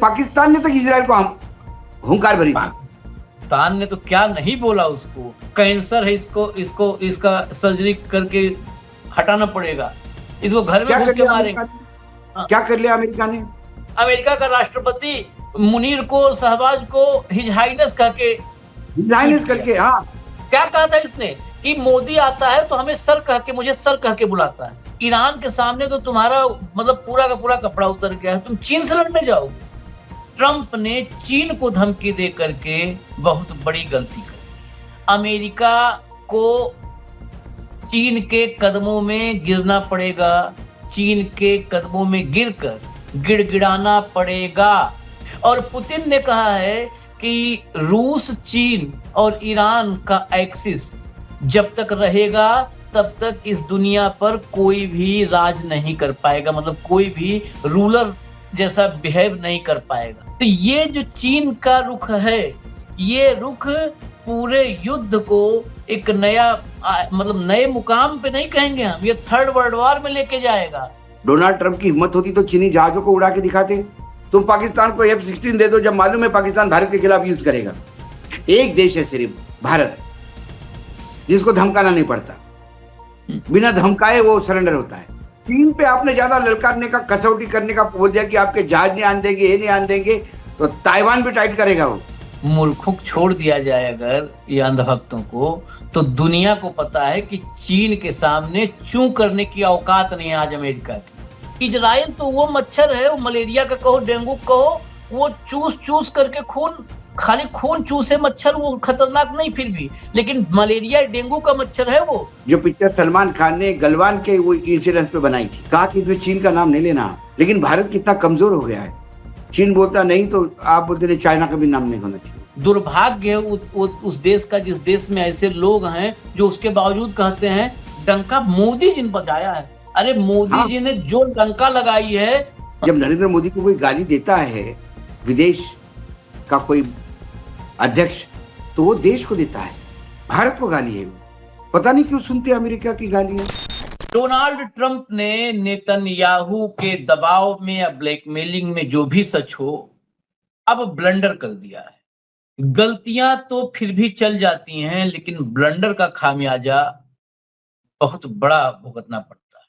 पाकिस्तान ने तक इजराइल को हुंकार भरी थी। पाकिस्तान ने तो क्या नहीं बोला, उसको कैंसर है, इसको इसका सर्जरी करके हटाना पड़ेगा, इसको घर में घुस के मारेंगे। क्या कर लिया अमेरिका ने? अमेरिका का राष्ट्रपति मुनीर को, शहबाज को हिज हाइनेस करके हाँ, क्या कहा था इसने कि मोदी आता है तो हमें सर कह के, मुझे सर कह के बुलाता है। ईरान के सामने तो तुम्हारा मतलब पूरा का पूरा कपड़ा उतर गया है, तुम चीन से लड़ने जाओगे। ट्रंप ने चीन को धमकी दे करके बहुत बड़ी गलती की। अमेरिका को चीन के कदमों में गिरना पड़ेगा, चीन के कदमों में गिरकर गिड़गिड़ाना पड़ेगा। और पुतिन ने कहा है कि रूस, चीन और ईरान का एक्सिस जब तक रहेगा तब तक इस दुनिया पर कोई भी राज नहीं कर पाएगा, मतलब कोई भी रूलर जैसा बिहेव नहीं कर पाएगा। तो ये जो चीन का रुख है, ये रुख पूरे युद्ध को एक नया मतलब नए मुकाम पे नहीं कहेंगे हम, ये थर्ड वर्ल्ड वॉर में लेके जाएगा। डोनाल्ड ट्रंप की हिम्मत होती तो चीनी जहाजों को उड़ा के दिखाते। तुम पाकिस्तान को F-16 दे दो जब मालूम है पाकिस्तान भारत के खिलाफ यूज करेगा। एक देश है सिर्फ भारत जिसको धमकाना नहीं पड़ता, बिना धमकाए वो सरेंडर होता है। चीन पे आपने ज्यादा ललकारने का, कसौटी करने का बोल दिया कि आपके जहाज नहीं आने देंगे, ये नहीं आने देंगे, तो ताइवान भी टाइट करेगा वो। मूर्खों छोड़ दिया जाए अगर ये अंधभक्तों को, तो दुनिया को पता है कि चीन के सामने चूं करने की औकात नहीं है आज अमेरिका की। इजराइल तो वो मच्छर है, वो मलेरिया का कहो, डेंगू कहो, वो चूस चूस करके खाली खून चूसे मच्छर, वो खतरनाक नहीं फिर भी, लेकिन मलेरिया डेंगू का मच्छर है वो। जो पिक्चर सलमान खान ने गलवान के वो इंसिडेंस पे बनाई थी, कहा कि इसमें चीन का नाम नहीं लेना, लेकिन भारत कितना कमजोर हो गया है। चीन बोलता नहीं तो आप बोलते नहीं, चाइना का भी नाम नहीं होना चाहिए। दुर्भाग्य है उस देश का जिस देश में ऐसे लोग हैं जो उसके बावजूद कहते हैं डंका मोदी जी ने बजाया है। अरे मोदी जी ने जो डंका लगाई है। जब नरेंद्र मोदी को कोई गाली देता है, विदेश का कोई अध्यक्ष, तो वो देश को देता है, भारत को गाली है। पता नहीं क्यों सुनते अमेरिका की गालियां। डोनाल्ड ट्रंप ने नेतन्याहू के दबाव में या ब्लैकमेलिंग में जो भी सच हो, अब ब्लंडर कर दिया है। गलतियां तो फिर भी चल जाती हैं, लेकिन ब्लंडर का खामियाजा बहुत बड़ा भुगतना पड़ता है।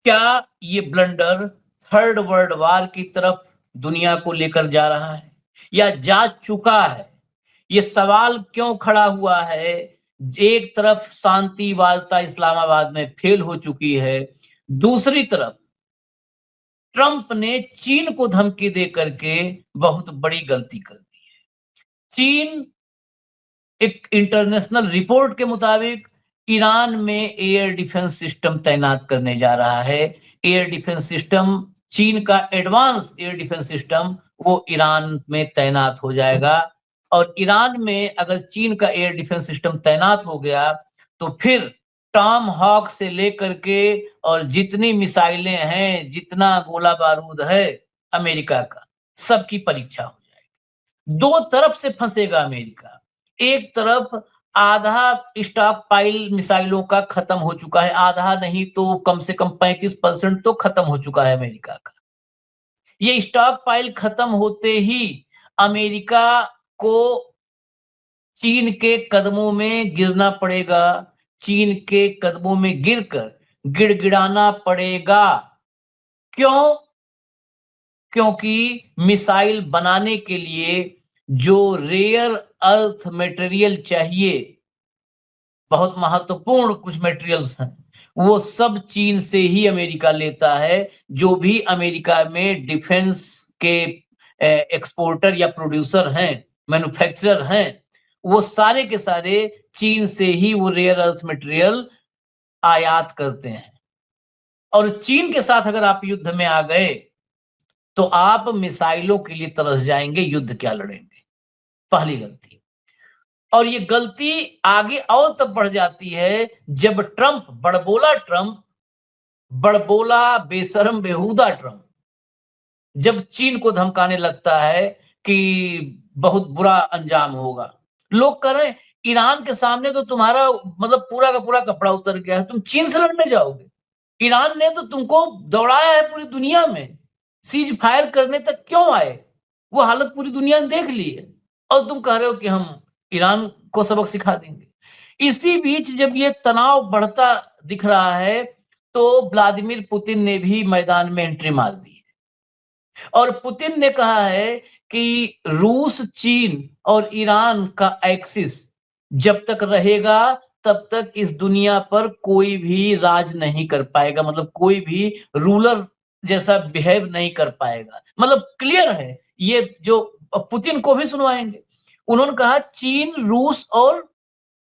क्या ये ब्लंडर थर्ड वर्ल्ड वॉर की तरफ दुनिया को लेकर जा रहा है या जा चुका है? ये सवाल क्यों खड़ा हुआ है? एक तरफ शांति वार्ता इस्लामाबाद में फेल हो चुकी है, दूसरी तरफ ट्रंप ने चीन को धमकी दे करके बहुत बड़ी गलती कर दी है। चीन एक इंटरनेशनल रिपोर्ट के मुताबिक ईरान में एयर डिफेंस सिस्टम तैनात करने जा रहा है। एयर डिफेंस सिस्टम, चीन का एडवांस एयर डिफेंस सिस्टम वो ईरान में तैनात हो जाएगा। और ईरान में अगर चीन का एयर डिफेंस सिस्टम तैनात हो गया तो फिर टॉम हॉक से लेकर के और जितनी मिसाइलें हैं, जितना गोला बारूद है अमेरिका का, सबकी परीक्षा हो जाएगी। दो तरफ से फंसेगा अमेरिका। एक तरफ आधा स्टॉक पाइल मिसाइलों का खत्म हो चुका है, आधा नहीं तो कम से कम 35% तो खत्म हो चुका है अमेरिका का। ये स्टॉक पाइल खत्म होते ही अमेरिका को चीन के कदमों में गिरना पड़ेगा, चीन के कदमों में गिरकर गिड़गिड़ाना पड़ेगा। क्यों? क्योंकि मिसाइल बनाने के लिए जो रेयर अर्थ मटेरियल चाहिए, बहुत महत्वपूर्ण कुछ मटेरियल्स हैं, वो सब चीन से ही अमेरिका लेता है। जो भी अमेरिका में डिफेंस के एक्सपोर्टर या प्रोड्यूसर हैं, मैन्युफैक्चरर हैं, वो सारे के सारे चीन से ही वो रेयर अर्थ मटेरियल आयात करते हैं। और चीन के साथ अगर आप युद्ध में आ गए तो आप मिसाइलों के लिए तरस जाएंगे, युद्ध क्या लड़ेंगे। पहली गलती। और ये गलती आगे और तब बढ़ जाती है जब ट्रंप, बड़बोला बेशरम बेहुदा ट्रंप जब चीन को धमकाने लगता है कि बहुत बुरा अंजाम होगा। लोग कह रहे हैं ईरान के सामने तो तुम्हारा मतलब पूरा का पूरा कपड़ा उतर गया है, तुम चीन से लड़ने जाओगे। ईरान ने तो तुमको दौड़ाया है पूरी दुनिया में, सीज फायर करने तक क्यों आए? वो हालत पूरी दुनिया ने देख ली है और तुम कह रहे हो कि हम ईरान को सबक सिखा देंगे। इसी बीच जब ये तनाव बढ़ता दिख रहा है, तो व्लादिमीर पुतिन ने भी मैदान में एंट्री मार दी है और पुतिन ने कहा है कि रूस, चीन और ईरान का एक्सिस जब तक रहेगा तब तक इस दुनिया पर कोई भी राज नहीं कर पाएगा, मतलब कोई भी रूलर जैसा बिहेव नहीं कर पाएगा। मतलब क्लियर है, ये जो पुतिन को भी सुनवाएंगे। उन्होंने कहा चीन, रूस और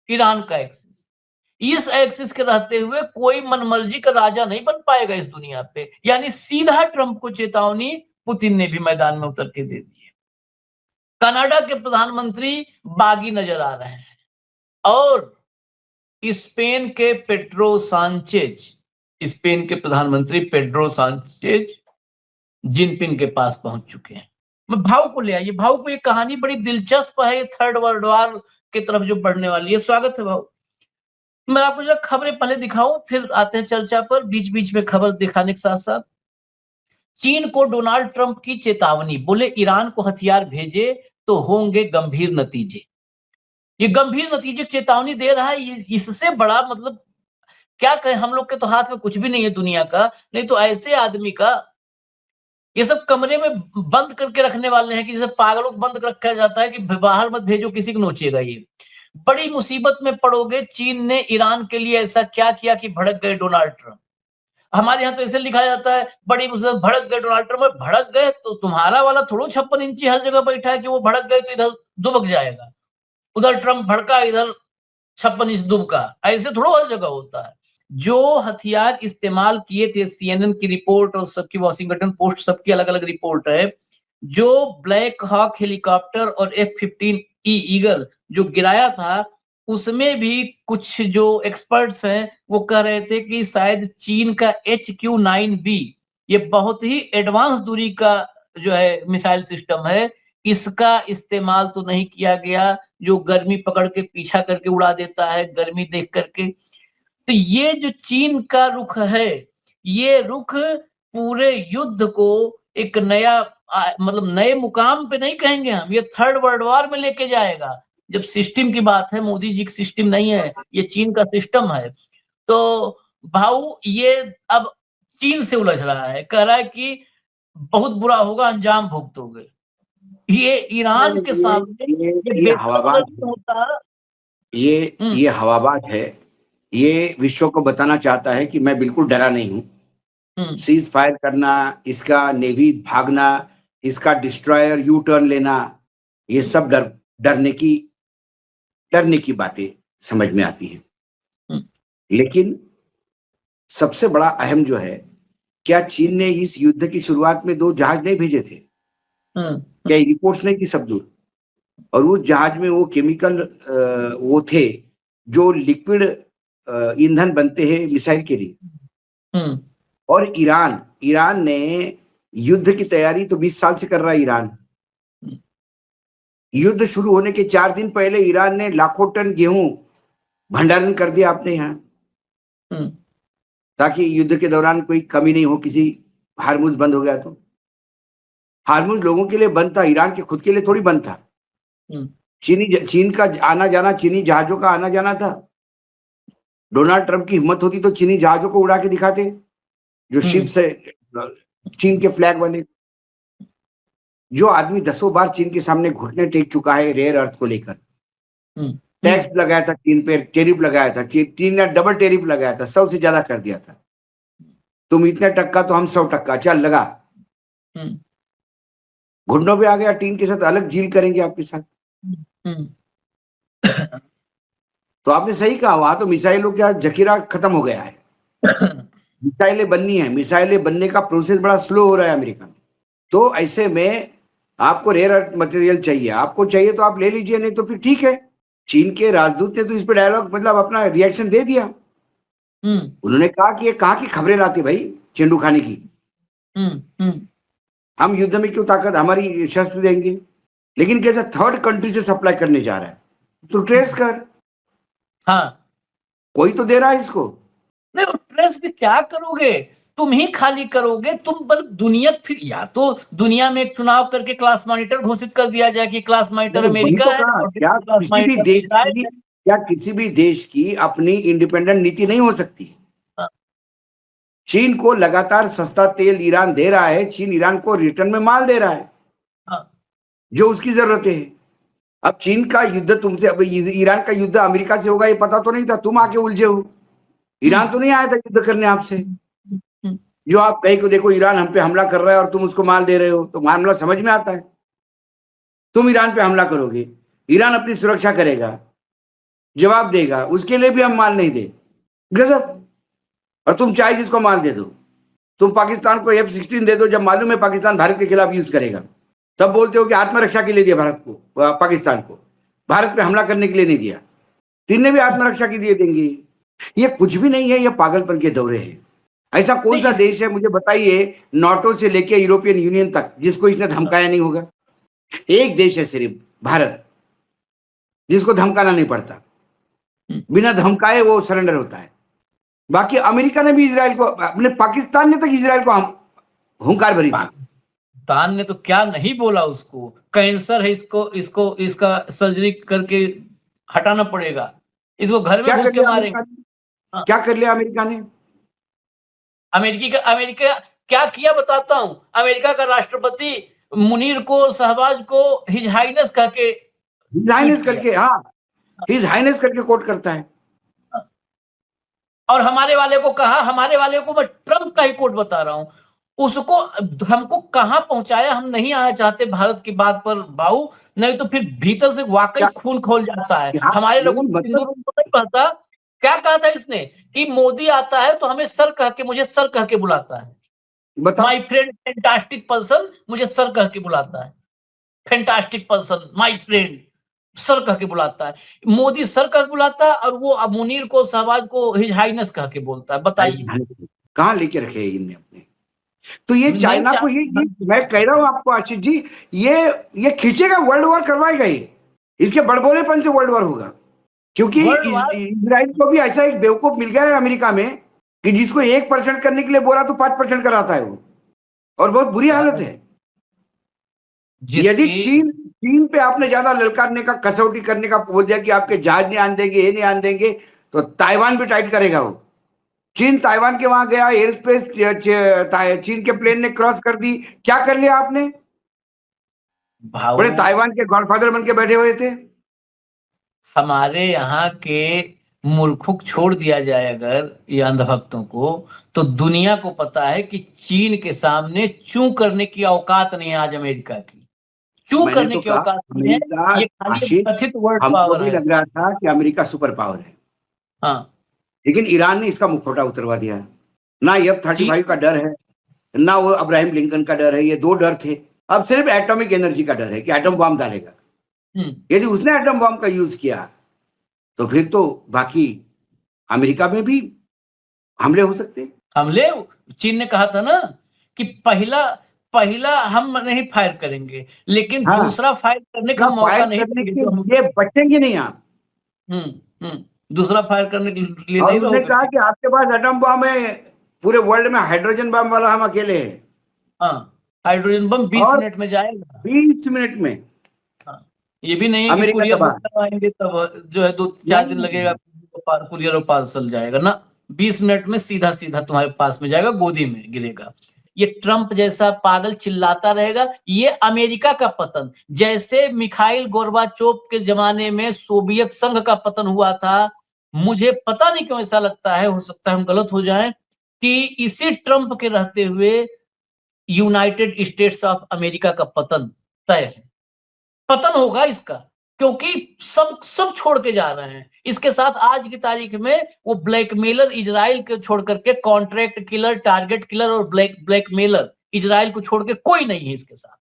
ईरान का एक्सिस, इस एक्सिस के रहते हुए कोई मनमर्जी का राजा नहीं बन पाएगा इस दुनिया पे। यानी सीधा ट्रंप को चेतावनी पुतिन ने भी मैदान में उतर के दे दी है। कनाडा के प्रधानमंत्री बागी नजर आ रहे हैं और स्पेन के प्रधानमंत्री पेड्रो सांचेज जिनपिंग के पास पहुंच चुके हैं। मैं भाव को ले आइए, भाव को ये कहानी बड़ी दिलचस्प है, थर्ड वर्ल्ड वॉर की तरफ जो बढ़ने वाली है। स्वागत है भाव। मैं आपको जरा खबरें पहले दिखाऊं, फिर आते हैं चर्चा पर। बीच बीच में खबर दिखाने के साथ साथ चीन को डोनाल्ड ट्रंप की चेतावनी, बोले ईरान को हथियार भेजे तो होंगे गंभीर नतीजे। ये गंभीर नतीजे चेतावनी दे रहा है। ये इससे बड़ा मतलब क्या कहें, हम लोग के तो हाथ में कुछ भी नहीं है दुनिया का, नहीं तो ऐसे आदमी का ये सब कमरे में बंद करके रखने वाले हैं कि जैसे पागलों को बंद रखा जाता है कि बाहर मत भेजो, किसी को नोचेगा। ये बड़ी मुसीबत में पड़ोगे। चीन ने ईरान के लिए ऐसा क्या किया कि भड़क गए डोनाल्ड ट्रंप। हमारे यहाँ तो ऐसे लिखा जाता है बड़ी मुसीबत, भड़क गए डोनाल्ड ट्रंप। भड़क गए तो तुम्हारा वाला थोड़ा 56 इंची हर जगह बैठा है कि वो भड़क गए तो इधर दुबक जाएगा, उधर ट्रंप भड़का इधर 56 इंच दुबका। ऐसे थोड़ा हर जगह होता है। जो हथियार इस्तेमाल किए थे, सीएनएन की रिपोर्ट और सबकी, वॉशिंगटन पोस्ट, सबकी अलग अलग रिपोर्ट है। जो ब्लैक हॉक हेलीकॉप्टर और F-15E ईगल जो गिराया था, उसमें भी कुछ जो एक्सपर्ट्स हैं वो कह रहे थे कि शायद चीन का HQ-9B, ये बहुत ही एडवांस दूरी का जो है मिसाइल सिस्टम है, इसका इस्तेमाल तो नहीं किया गया, जो गर्मी पकड़ के पीछा करके उड़ा देता है, गर्मी देख करके। तो ये जो चीन का रुख है, ये रुख पूरे युद्ध को एक नया मतलब नए मुकाम पे नहीं कहेंगे हम, ये थर्ड वर्ल्ड वॉर में लेके जाएगा। जब सिस्टम की बात है, मोदी जी की सिस्टम नहीं है, ये चीन का सिस्टम है। तो भाऊ ये अब चीन से उलझ रहा है, कह रहा है कि बहुत बुरा होगा, अंजाम भुगतोगे। ये ईरान के सामने ये हवाबाज होता है। ये हवाबाज है। ये विश्व को बताना चाहता है कि मैं बिल्कुल डरा नहीं हूं। सीज फायर करना, इसका नेवी भागना, इसका डिस्ट्रॉयर यू टर्न लेना, ये सब डरने की बातें समझ में आती हैं। लेकिन सबसे बड़ा अहम जो है, क्या चीन ने इस युद्ध की शुरुआत में 2 जहाज नहीं भेजे थे? क्या रिपोर्ट्स नहीं थी सब दूर? और वो जहाज में वो केमिकल वो थे जो लिक्विड ईंधन बनते हैं मिसाइल के लिए। और ईरान ने युद्ध की तैयारी तो 20 साल से कर रहा है। ईरान युद्ध शुरू होने के 4 दिन पहले ईरान ने लाखों टन गेहूं भंडारण कर दिया अपने यहाँ, ताकि युद्ध के दौरान कोई कमी नहीं हो। किसी हार्मुज बंद हो गया तो हार्मुज लोगों के लिए बंद था, ईरान के खुद के लिए थोड़ी बंद था। चीन का आना जाना, चीनी जहाजों का आना जाना था। डोनाल्ड ट्रंप की हिम्मत होती तो चीनी जहाजों को उड़ा के दिखाते, जो शिप से चीन के फ्लैग बने। जो आदमी 10 बार चीन के सामने घुटने टेक चुका है रेयर अर्थ को लेकर, टैक्स लगाया था चीन पे, टेरिफ लगाया था, चीन ने डबल टेरिफ लगाया था, 100 से ज्यादा कर दिया था। तुम इतने टक्का तो हम 100%, चल लगा। घुटनों पे आ गया, चीन के साथ अलग डील करेंगे आपके साथ। तो आपने सही कहा, वहां तो मिसाइलों का जखीरा खत्म हो गया है। मिसाइलें बननी है, मिसाइलें बनने का प्रोसेस बड़ा स्लो हो रहा है अमेरिका में। तो ऐसे में आपको रेयर अर्थ मटेरियल चाहिए, आपको चाहिए तो आप ले लीजिए, नहीं तो फिर ठीक है। चीन के राजदूत ने तो इस पे डायलॉग मतलब अपना रिएक्शन दे दिया। उन्होंने कहा कि ये कहाँ की खबरें लाते भाई चेंडू खाने की। हम युद्ध में क्यों ताकत, हमारी शस्त्र देंगे। लेकिन कैसा थर्ड कंट्री से सप्लाई करने जा रहा है तो ट्रेस कर। हाँ, कोई तो दे रहा है इसको। नहीं, ट्रेस भी क्या करोगे? तुम ही खाली करोगे। तुम दुनिया, फिर या तो दुनिया में एक चुनाव करके क्लास मॉनिटर घोषित कर दिया जाए कि क्लास मॉनिटर नहीं, वही अमेरिका तो है कहा, और क्या क्लास किसी भी मॉनिटर देश इजराइल की है। क्या किसी भी देश की अपनी इंडिपेंडेंट नीति नहीं हो सकती? हाँ, चीन को लगातार सस्ता तेल ईरान दे रहा है, चीन ईरान को रिटर्न में माल दे रहा है हाँ, जो उसकी जरूरतें है। अब चीन का युद्ध तुमसे, अब ईरान का युद्ध अमेरिका से होगा ये पता तो नहीं था, तुम आके उलझे हो। ईरान तो नहीं आया था युद्ध करने आपसे। हम्म, जो आप कहीं को देखो ईरान हम पे हमला कर रहा है और तुम उसको माल दे रहे हो, तो मामला समझ में आता है। तुम ईरान पे हमला करोगे, ईरान अपनी सुरक्षा करेगा, जवाब देगा, उसके लिए भी हम माल नहीं दे, गजब। और तुम चाहे जिसको माल दे दो, तुम पाकिस्तान को F-16 दे दो जब मालूम है पाकिस्तान भारत के खिलाफ यूज करेगा, तब बोलते हो कि आत्मरक्षा के लिए दिया भारत को, पाकिस्तान को भारत पे हमला करने के लिए नहीं दिया। तीन भी आत्मरक्षा के लिए देंगे। ये कुछ भी नहीं है, ये पागलपन के दौरे हैं। ऐसा कौन नहीं सा देश है मुझे बताइए, नाटो से लेके यूरोपियन यूनियन तक, जिसको इसने धमकाया नहीं होगा? एक देश है सिर्फ, भारत, जिसको धमकाना नहीं पड़ता। बिना धमकाए वो सरेंडर होता है। बाकी अमेरिका ने भी इजराइल को, अपने पाकिस्तान ने तक इजराइल को हुंकार भरी थी। पाकिस्तान ने तो क्या नहीं बोला उसको, कैंसर है, इसको इसको इसका सर्जरी करके हटाना पड़ेगा, इसको घर में क्या घुस कर के लिया मारेंगे। अमेरिका ने? क्या कर लिया अमेरिका ने? अमेरिका क्या किया बताता हूं। अमेरिका का राष्ट्रपति मुनीर को, शहबाज को हिज हाइनेस कह के हिज ट्वीट हाइनेस किया। करके, हाँ, हिज हाइनेस करके कोट करता है। और हमारे वाले को कहा, हमारे वाले को मैं ट्रम्प का ही कोट बता रहा हूं, उसको हमको कहां पहुंचाया। हम नहीं आना चाहते भारत की बात पर बाऊ, नहीं तो फिर भीतर से वाकई क्या खून खोल जाता है। क्या हमारे लोगों नहीं, को मतलब सिंदूर तो नहीं पड़ता। क्या कहा था इसने कि मोदी आता है तो हमें सर कह के, मुझे सर कह के बुलाता है। बताओ। माई फ्रेंड फैंटास्टिक पर्सन, मुझे सर कह के बुलाता है। Fantastic person, my friend, sir कह के बुलाता है। मोदी सर कह के बुलाता है और वो मुनीर को, शहबाज को हिज हाइनेस कह के बोलता है। बताइए। कहाँ लेके रखे हैं इनने अपने? तो ये नहीं चाइना को, ये मैं कह रहा हूं आपको आशीष जी, ये खींचेगा, वर्ल्ड वॉर करवाएगा ये। इसके बड़बोलेपन से वर्ल्ड वॉर होगा। क्योंकि वर्ल्ड वार, इजराइल को भी ऐसा एक बेवकूफ मिल गया है अमेरिका में कि जिसको 1% करने के लिए बोला तो 5% कराता है वो, और बहुत बुरी हालत है। यदि जिसकी चीन पे आपने ज्यादा ललकारने का, कसौटी करने का बोल दिया कि आपके जहाज नहीं आने देंगे, ये नहीं आने देंगे, तो ताइवान भी टाइट करेगा वो। चीन ताइवान के वहां गया, एयर स्पेस चीन के प्लेन ने क्रॉस कर दी। क्या कर लिया आपने? बड़े भाऊ, ताइवान के गॉडफादर बन के बैठे हुए थे। हमारे यहाँ के मूर्खों को छोड़ दिया जाए अगर, ये अंधभक्तों को, तो दुनिया को पता है कि चीन के सामने चूं करने की औकात नहीं है आज अमेरिका की। चूं मैंने करने तो की कहा औकात नहीं है। अमेरिका, ये खाली आशीष, कथित वर्ल्ड हमको पावर भी है। लग रहा था कि अमेरिका सुपर पावर है, हाँ, लेकिन ईरान ने इसका मुखौटा उतरवा दिया। ना चीन, F-35 का डर है, ना वो अब्राहम लिंकन का डर है। ये दो डर थे। अब सिर्फ एटॉमिक एनर्जी का डर है कि एटम बॉम्ब डालेगा। यदि उसने एटम बॉम्ब का यूज किया तो फिर तो बाकी अमेरिका में भी हमले हो सकते हैं। हमले, चीन ने कहा था ना कि पहला पहला हम नहीं फायर करेंगे, लेकिन हाँ, दूसरा फायर करने का मौका फायर नहीं करने देंगे के जो हम। लिए बचेंगे नहीं आप। दूसरा फायर करने के लिए और नहीं उसने रहोगे कहा फिर। कि आपके पास एटम बॉम्ब है, पूरे वर्ल्ड में हाइड्रोजन बम वाला हम अकेले हैं। हाँ, हाइड्रोजन बम 20 और मिनट में जाएगा। 20 मिनट में हाँ, ये भी नहीं है कि अमेरिका कुरियर बुक तबाह। करवाएंगे तब जो है 2-4 दिन नहीं, लगेगा, कुरियर और पार्सल जाएगा ना। 20 मिनट में सीधा सीधा तुम्हारे पास में जाएगा, गोदी में गिरेगा। ये ट्रम्प जैसा पागल चिल्लाता रहेगा। ये अमेरिका का पतन, जैसे मिखाइल गोर्बाचोव के जमाने में सोवियत संघ का पतन हुआ था। मुझे पता नहीं क्यों ऐसा लगता है, हो सकता है हम गलत हो जाएं, कि इसी ट्रम्प के रहते हुए यूनाइटेड स्टेट्स ऑफ अमेरिका का पतन तय है। पतन होगा इसका, क्योंकि सब सब छोड़ के जा रहे हैं इसके साथ। आज की तारीख में वो ब्लैकमेलर इजराइल को छोड़ करके, कॉन्ट्रैक्ट किलर, टारगेट किलर और ब्लैकमेलर इजराइल को छोड़ के कोई नहीं है इसके साथ।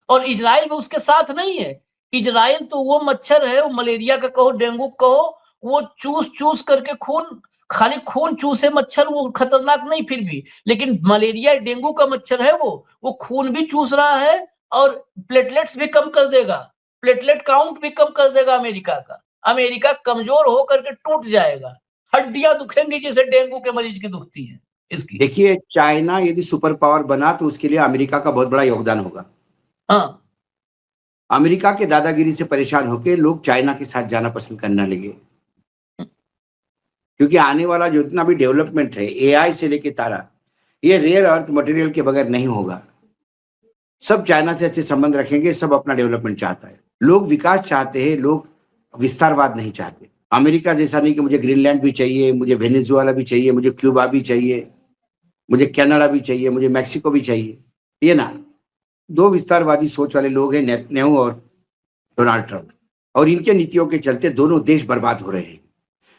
और इजराइल भी उसके साथ नहीं है। इजराइल तो वो मच्छर है, वो मलेरिया का कहो, डेंगू कहो, वो चूस चूस करके खून, खाली खून चूसे मच्छर, वो खतरनाक नहीं फिर भी, लेकिन मलेरिया डेंगू का मच्छर है वो खून भी चूस रहा है और प्लेटलेट्स भी कम कर देगा, प्लेटलेट काउंट भी कम कर देगा अमेरिका का। अमेरिका कमजोर होकर के टूट जाएगा, हड्डियां दुखेंगी जैसे डेंगू के मरीज की दुखती है। इसकी। देखिए, चाइना यदि सुपर पावर बना तो उसके लिए अमेरिका का बहुत बड़ा योगदान होगा। हाँ, अमेरिका के दादागिरी से परेशान होकर लोग चाइना के साथ जाना पसंद करने लगे, क्योंकि आने वाला जो इतना भी डेवलपमेंट है एआई से लेके तारा, ये रेयर अर्थ मटेरियल के बगैर नहीं होगा। सब चाइना से अच्छे संबंध रखेंगे, सब अपना डेवलपमेंट चाहता है, लोग विकास चाहते हैं, लोग विस्तारवाद नहीं चाहते। अमेरिका जैसा नहीं कि मुझे ग्रीनलैंड भी चाहिए, मुझे वेनेजुएला भी चाहिए, मुझे क्यूबा भी चाहिए, मुझे कनाडा भी चाहिए, मुझे मैक्सिको भी चाहिए। ये ना, दो विस्तारवादी सोच वाले लोग हैं, नेतन्याहू और डोनाल्ड ट्रंप, और इनके नीतियों के चलते दोनों देश बर्बाद हो रहे हैं।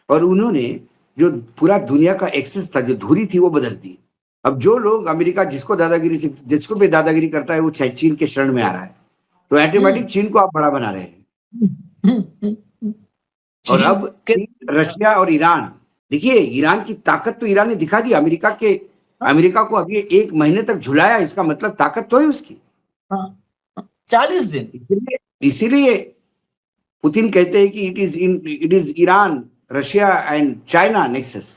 और उन्होंने जो पूरा दुनिया का एक्सेस था, जो धुरी थी, वो बदल दी। अब जो लोग अमेरिका जिसको भी दादागिरी करता है, वो चीन के शरण में आ रहा है, तो ऑटोमेटिक चीन को आप बड़ा बना रहे हैं। और अब चीन, रशिया और ईरान, देखिए ईरान की ताकत तो ईरान ने दिखा दी। अमेरिका को अभी 1 महीने तक झुलाया, इसका मतलब ताकत तो है उसकी। 40 दिन। इसीलिए पुतिन कहते हैं कि it is Iran, Russia and China nexus.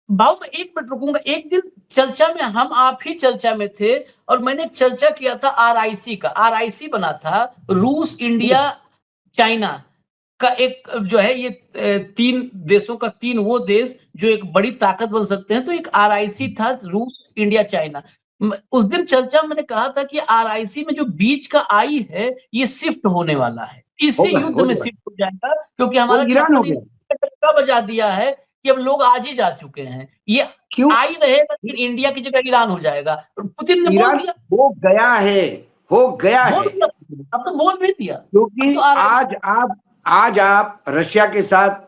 भाव मैं 1 मिनट रुकूंगा। एक दिन चर्चा में हम आप ही चर्चा में थे और मैंने चर्चा किया था आरआईसी का। आरआईसी बना था रूस, इंडिया, चाइना का एक जो है, ये 3 देशों का 3 वो देश जो एक बड़ी ताकत बन सकते हैं। तो एक आरआईसी था, रूस, इंडिया, चाइना। उस दिन चर्चा में मैंने कहा था कि आरआईसी में जो बीच का आई है, ये शिफ्ट होने वाला है, इसी युद्ध में शिफ्ट हो जाएगा, क्योंकि हमारा ईरान हो 56 गया। बजा दिया है कि अब लोग आज ही जा चुके हैं। ये क्यों? आई रहेगा, लेकिन इंडिया की जगह ईरान हो जाएगा। पुतिन ने बोल ईरान दिया, हो गया है, हो गया है, अब तो बोल भी दिया। क्योंकि तो आज आप रशिया के साथ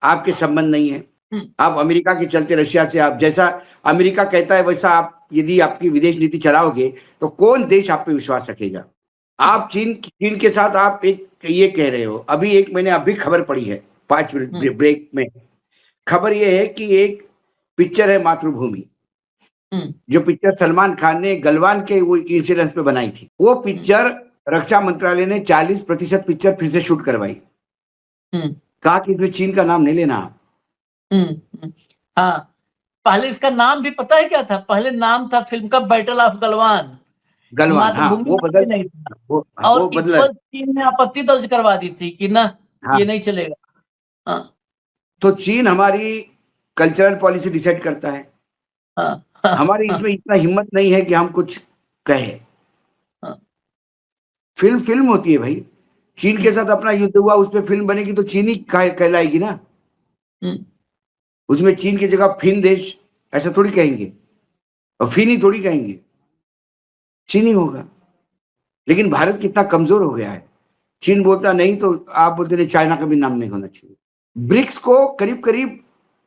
आपके संबंध नहीं है। आप अमेरिका के चलते रशिया से, आप जैसा अमेरिका कहता है वैसा आप यदि आपकी विदेश नीति चलाओगे तो कौन देश आप पे विश्वास रखेगा। आप चीन के साथ आप एक ये कह रहे हो। अभी एक मैंने अभी खबर पढ़ी है 5 मिनट ब्रेक में, खबर ये है कि एक पिक्चर है मातृभूमि, जो पिक्चर सलमान खान ने गलवान के वो इंसिडेंस पे बनाई थी, वो पिक्चर रक्षा मंत्रालय ने 40% पिक्चर फिर से शूट करवाई। कहा कि इसमें चीन का नाम नहीं लेना। हाँ, पहले इसका नाम भी पता है क्या था? पहले नाम था फिल्म का बैटल ऑफ गलवान। हाँ, वो बदल नहीं था। और और इस पर चीन ने आपत्ति दर्ज करवा दी थी कि ना, ये नहीं चलेगा। हाँ, तो चीन हमारी कल्चरल पॉलिसी डिसाइड करता है। हमारी इसमें इतना हिम्मत नहीं है कि हम कुछ कहें। फिल्म होती है भाई। चीन के साथ अपना युद्ध हुआ, उस पर फिल्म बनेगी तो चीन ही कहलाएगी ना। उसमें चीन की जगह फिन देश ऐसा थोड़ी कहेंगे, और फिन ही थोड़ी कहेंगे, चीन ही होगा। लेकिन भारत कितना कमजोर हो गया है। चीन बोलता नहीं तो आप बोलते नहीं, चाइना का भी नाम नहीं होना चाहिए। ब्रिक्स को करीब करीब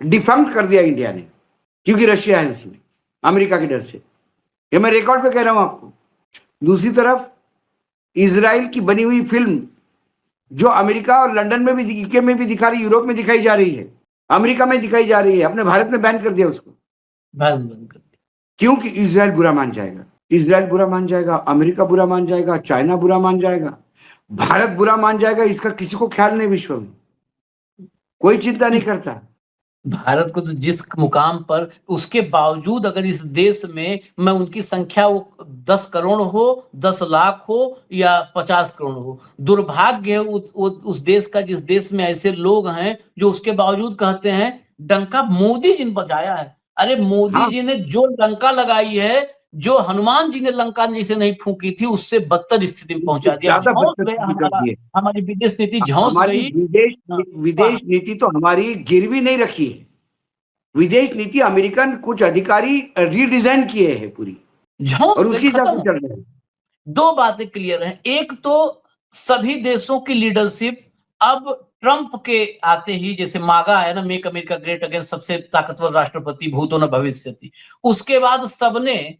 डिफंक्ट कर दिया इंडिया ने, क्योंकि रशिया है उसमें, अमेरिका के डर से। ये मैं रिकॉर्ड पे कह रहा हूं आपको। दूसरी तरफ इजराइल की बनी हुई फिल्म जो अमेरिका और लंदन में भी, यूके में भी दिखा रही, यूरोप में दिखाई जा रही है, अमेरिका में दिखाई जा रही है, अपने भारत में बैन कर दिया उसको। बंद कर दिया। क्योंकि इजराइल बुरा मान जाएगा, इजराइल बुरा मान जाएगा, अमेरिका बुरा मान जाएगा, चाइना बुरा मान जाएगा, भारत बुरा मान जाएगा। इसका किसी को ख्याल नहीं, विश्व में कोई चिंता नहीं करता। भारत को तो जिस मुकाम पर, उसके बावजूद अगर इस देश में मैं उनकी संख्या वो 10 करोड़ हो, 10 लाख हो या 50 करोड़ हो, दुर्भाग्य है उस देश का, जिस देश में ऐसे लोग हैं जो उसके बावजूद कहते हैं डंका मोदी जी ने बजाया है। अरे मोदी जी ने जो लंका लगाई है, जो हनुमान जी ने लंका जिसे नहीं फूकी थी, उससे बदतर स्थिति में पहुंचा दिया। हमारी विदेश नीति झौंस गई। विदेश नीति तो हमारी गिरवी नहीं रखी है। विदेश नीति अमेरिकन कुछ अधिकारी रीडिजाइन किए हैं पूरी, और उसकी हिसाब से चल रहे हैं। 2 बातें क्लियर हैं। एक तो सभी देशों की लीडरशिप अब ट्रंप के आते ही, जैसे मागा है ना, मेक अमेरिका ग्रेट अगेन, सबसे ताकतवर राष्ट्रपति भूतो न भविष्यति, उसके बाद सबने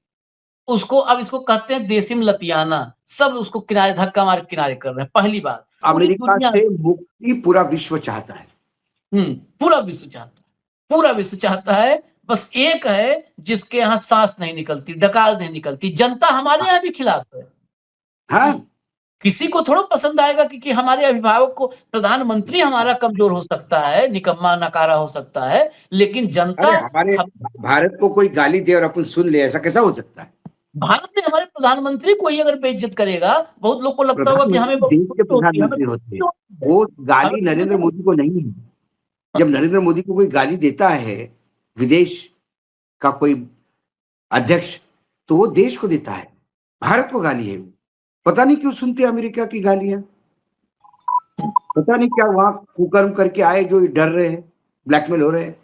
उसको, अब इसको कहते हैं देसिम लतियाना, सब उसको किनारे, धक्का मार किनारे कर रहे हैं। पहली बात, अमेरिका से मुक्ति पूरा विश्व चाहता है। पूरा विश्व चाहता है, पूरा विश्व चाहता है। बस एक है जिसके यहाँ सांस नहीं निकलती, डकार नहीं निकलती, जनता हमारे यहाँ भी खिलाफ है। हाँ, किसी को थोड़ा पसंद आएगा कि हमारे अभिभावक को प्रधानमंत्री हमारा कमजोर हो सकता है, निकम्मा नकारा हो सकता है, लेकिन जनता अरे हमारे भारत को कोई गाली दे और अपन सुन ले, ऐसा कैसा हो सकता है? भारत में हमारे प्रधानमंत्री को ही अगर बेइज्जत करेगा, बहुत लोग को लगता होगा कि हमें प्रधानमंत्री देश के खुशी होती है, हमें प्रधानमंत्री होते हैं, खुशी होती है। वो गाली हमें नरेंद्र मोदी को नहीं है। जब नरेंद्र मोदी को कोई गाली देता है विदेश का कोई अध्यक्ष, तो वो देश को देता है, भारत को गाली है। पता नहीं क्यों सुनते हैं अमेरिका की गालियां, पता नहीं क्या वहां कुकर्म करके आए जो डर रहे हैं, ब्लैकमेल हो रहे हैं।